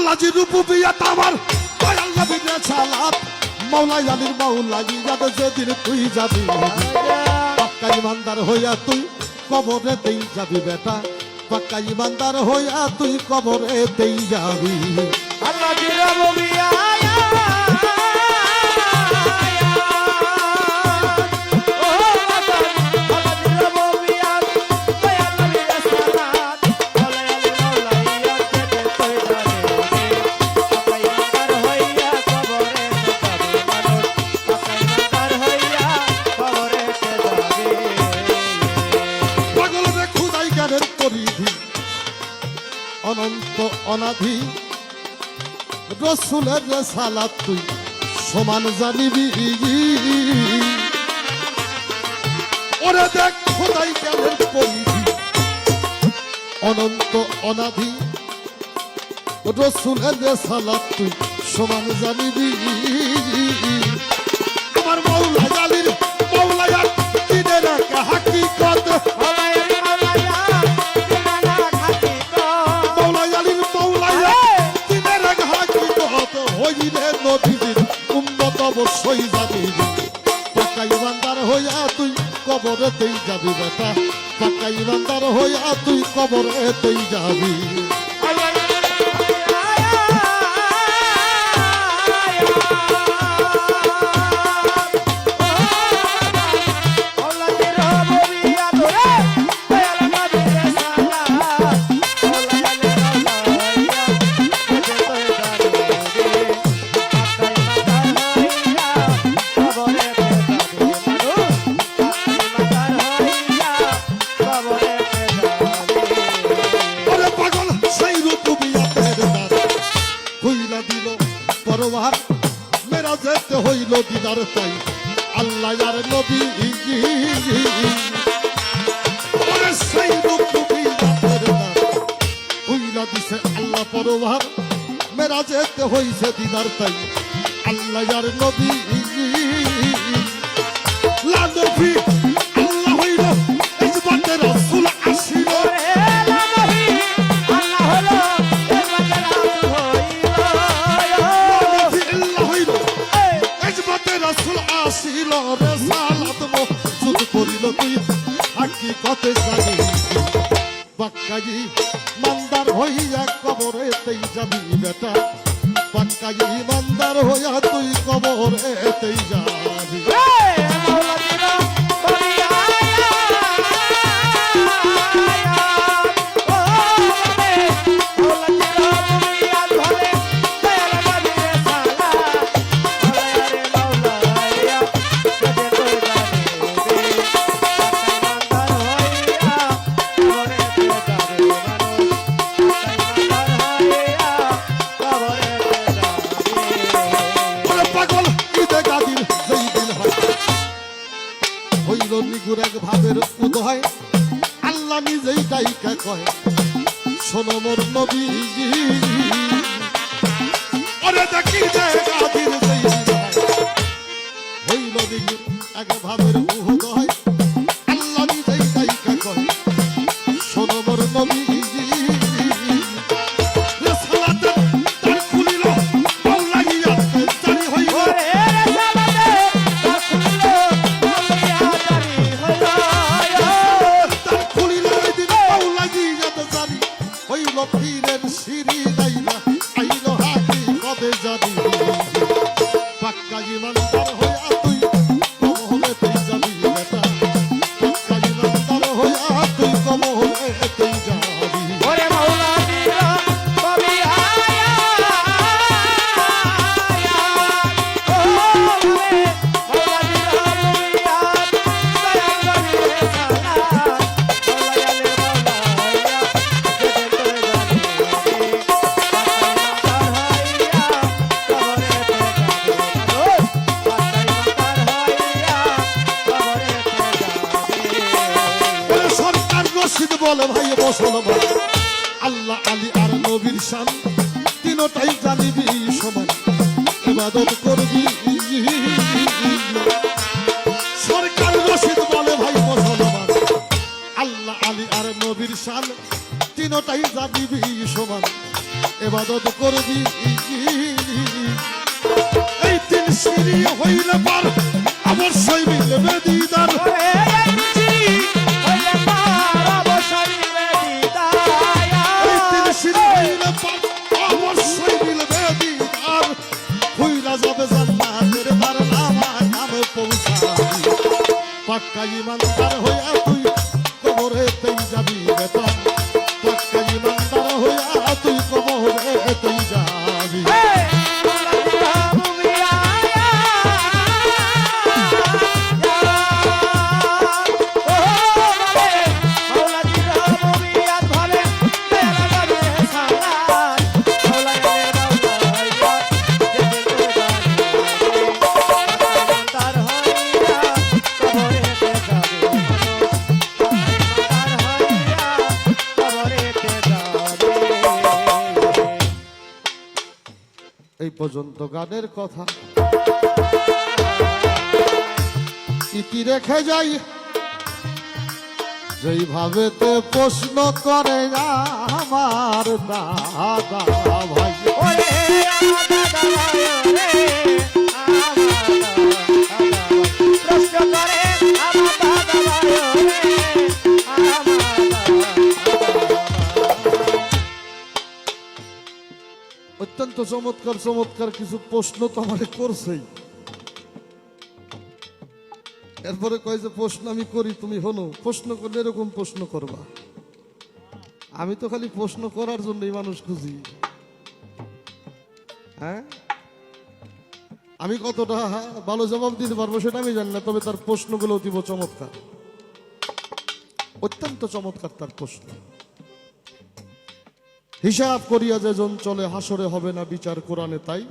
আল্লাহজি রুবুবিয়ত আমার দয়াল নবীর রিসালাত মাওলা আলীর মাওলা যাবে যেদিন তুই যাবি পাক্কা ইমানদার হইয়া তুই কবরেতেই যাবি বেটা পাক্কা ইমানদার হইয়া তুই কবরেতেই যাবি আল্লাহজি রুবুবিয়ত অনন্ত অনাধি রসুলের রিসালাত তুই সমান জানিবি ওরে দেখ খোদাই জ্ঞানের পরিধি অনন্ত অনাধি রসুলের রিসালাত তুই সমান জানিবি আমার মাওলা আলীর মাওলায়ার দিনের এক হাকিকত অবশ্যই যাবি পাক্কা ইমানদার হইয়া তুই কবরেতেই যাবি বেটা পাক্কা ইমানদার হইয়া তুই কবরেতেই যাবি হইল দিদার তাই আল্লাহ আর নবী সেই হইলা দিছে আল্লাহ পরবার মেরা যেতে হইছে দিদার তাই আল্লাহ আর নবী লানবী আল্লাহ হইল ইজবাতে রাসূল আসিল আসিল রিসালাত মওজুদ করিল তুই হাকিকতে জানি পাক্কা ইমানদার হইয়া কবরেতেই যাবি বেটা পাক্কা ইমানদার হইয়া তুই কবরেতেই যাবি ভাবের উদয় আল্লাহ নিজেই ডাইকা কয় শোনো মোর নবী ওরে দেখি গাদির হইল নিগুর এক ভাবের উদয় আল্লাহ নিজেই ডাইকা কয় শোনো মোর নবী পীরের সিঁড়ি দাইলা আইলো হাকিকতে যাবি পাক্কা ইমানদার হইয়া তুই কবরেতেই যাবি বেটা পাক্কা ইমানদার হইয়া তুই কবরেতেই যাবি ওরে মাওলা দিরা কবি আয়া ও রে মাওলা দিরা মুরিয়া দয়া করে সালা বলে ভাই মুসলমান আল্লাহ আলী আর নবীর শান তিনটাই জানিবি সমান ইবাদত করবি সরকার রশিদ বলে ভাই মুসলমান আল্লাহ আলী আর নবীর শান তিনটাই জানিবি সমান এবাদত করবি এই তিন সিঁড়ি হইলে পার অবশ্যই মিলবে দিদার এই তিন সিঁড়ি হইলে পার অবশ্যই মিলবে দিদার হইলা যাবে জান্নাতের দ্বার নাম পৌঁছাবি পাক্কা ইমানদার হইয়া তুই কবরেতেই যাবি বেটা পাক্কা ইমানদার হইয়া তুই কবরেতেই যাবি এই পর্যন্ত গানের কথা ইতি রেখে যাই যেইভাবে তে প্রশ্ন করে আমার দাদা ভাই অত্যন্ত চমৎকার চমৎকার কিছু প্রশ্ন তো আমাকে করছেই এরপরে কয় যে প্রশ্ন আমি করি তুমি হলো প্রশ্ন করলে এরকম প্রশ্ন করবা আমি তো খালি প্রশ্ন করার জন্যই মানুষ খুঁজি হ্যাঁ আমি কতটা ভালো জবাব দিতে পারবো সেটা আমি জানি না তবে তার প্রশ্নগুলো অতীব চমৎকার অত্যন্ত চমৎকার তার প্রশ্ন হিসাব করিয়া যেজন চলে হাসরে হবে না বিচার কোরআনে তাই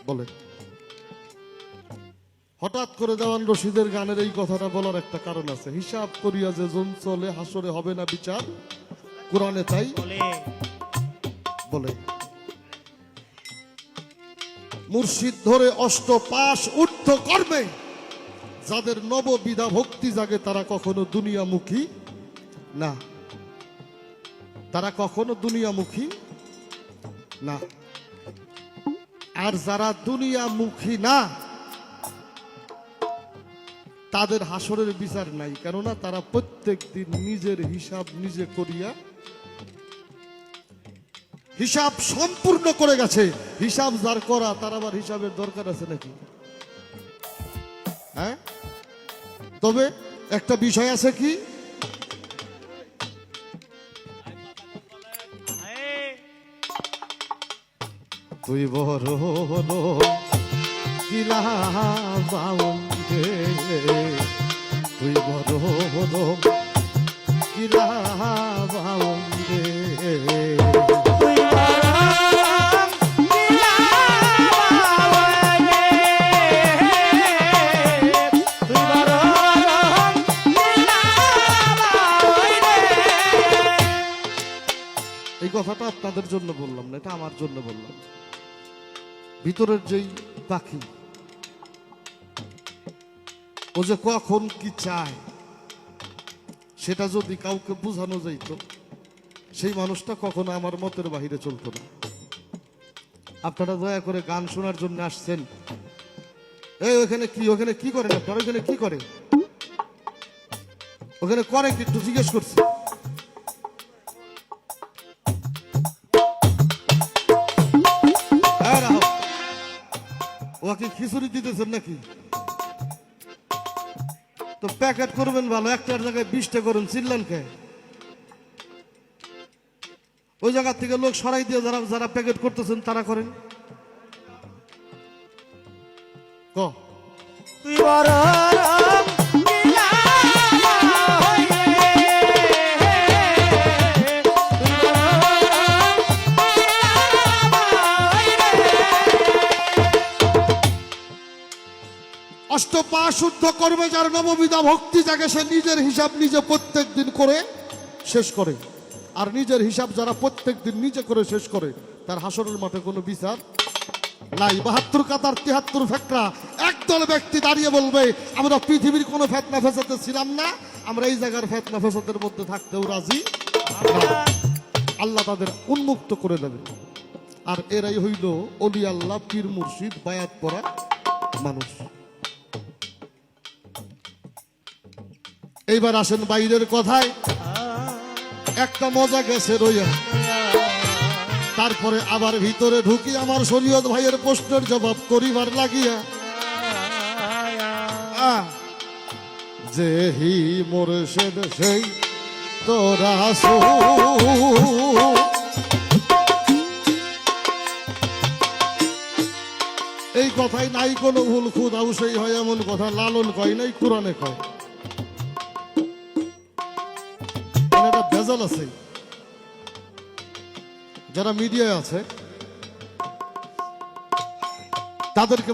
বলে হঠাৎ করে দেওয়ান রশিদের গানের এই কথাটা বলার একটা কারণ আছে হিসাব করিয়া যেজন চলে হাসরে হবে না বিচার কোরআনে তাই বলে মুর্শিদ ধরে অষ্টপাশ ঊর্ধ্ব কর্মে যাদের নববিধা ভক্তি জাগে তারা কখনো দুনিয়ামুখী না তারা কখনো দুনিয়ামুখী না আর যারা দুনিয়ামুখী না তাদের হাসরের বিচার নাই কেননা তারা প্রত্যেক দিন নিজের হিসাব নিজে করিয়া হিসাব সম্পূর্ণ করে গেছে হিসাব যার করা তার আবার হিসাবের দরকার আছে নাকি হ্যাঁ তবে একটা বিষয় আছে কি তুই বড় কিলা বাউন্ডে তুই বড় কিলা বাউন্ডে এই কথাটা আপনাদের জন্য বললাম না এটা আমার জন্য বললাম ভিতরের যেই পাখি ও যে কখন কি চায় সেটা যদি কাউকে বোঝানো যাইত সেই মানুষটা কখনো আমার মতের বাহিরে চলতো না আপনারা দয়া করে গান শোনার জন্য আসছেন এই ওখানে কি করেন আপনারা ওখানে কি করে ওখানে করে কি একটু জিজ্ঞেস করছি ওকে খিচুড়ি দিতেছেন নাকি তো প্যাকেট করবেন ভালো একটার জায়গায় 20টা করুন চিল্লান কে ওই জায়গা থেকে লোক সরাই দিয়ে যারা যারা প্যাকেট করতেছেন তারা করেন ক তুই বড় অষ্টপাশ শুদ্ধ কর্মে যার নববিধা ভক্তি জাগে সে নিজের হিসাব নিজে প্রত্যেক দিন করে শেষ করে আর নিজের হিসাব যারা প্রত্যেক দিন নিজে করে শেষ করে তার হাসরের মাঠে কোনো বিচার নাই 72 কাতার 73 ফেকরা একদল ব্যক্তি দাঁড়িয়ে বলবে আমরা পৃথিবীর কোনো ফেতনা ফেসাতে ছিলাম না আমরা এই জায়গার ফেতনা ফেসাদের মধ্যে থাকতেও রাজি না। আল্লাহ তাদের উন্মুক্ত করে দেবে। আর এরাই হইল অলি আল্লাহ, পীর মুর্শিদ, বায়াত পরা মানুষ। এইবার আসেন বাইরের কথায়। একটা মজা গেছে রইয়া, তারপরে আবার ভিতরে ঢুকি আমার শরীয়ত ভাইয়ের প্রশ্নের জবাব করিবার লাগিয়া। যে হি মোরশেদ সেই তোরা এই কথাই নাই কোনো ভুল, খুদাও সেই হয় এমন কথা লালন কয় নাই, কোরআনে কয়। একটা ভেজাল আছে। যারা মিডিয়ায় আছে তাদেরকে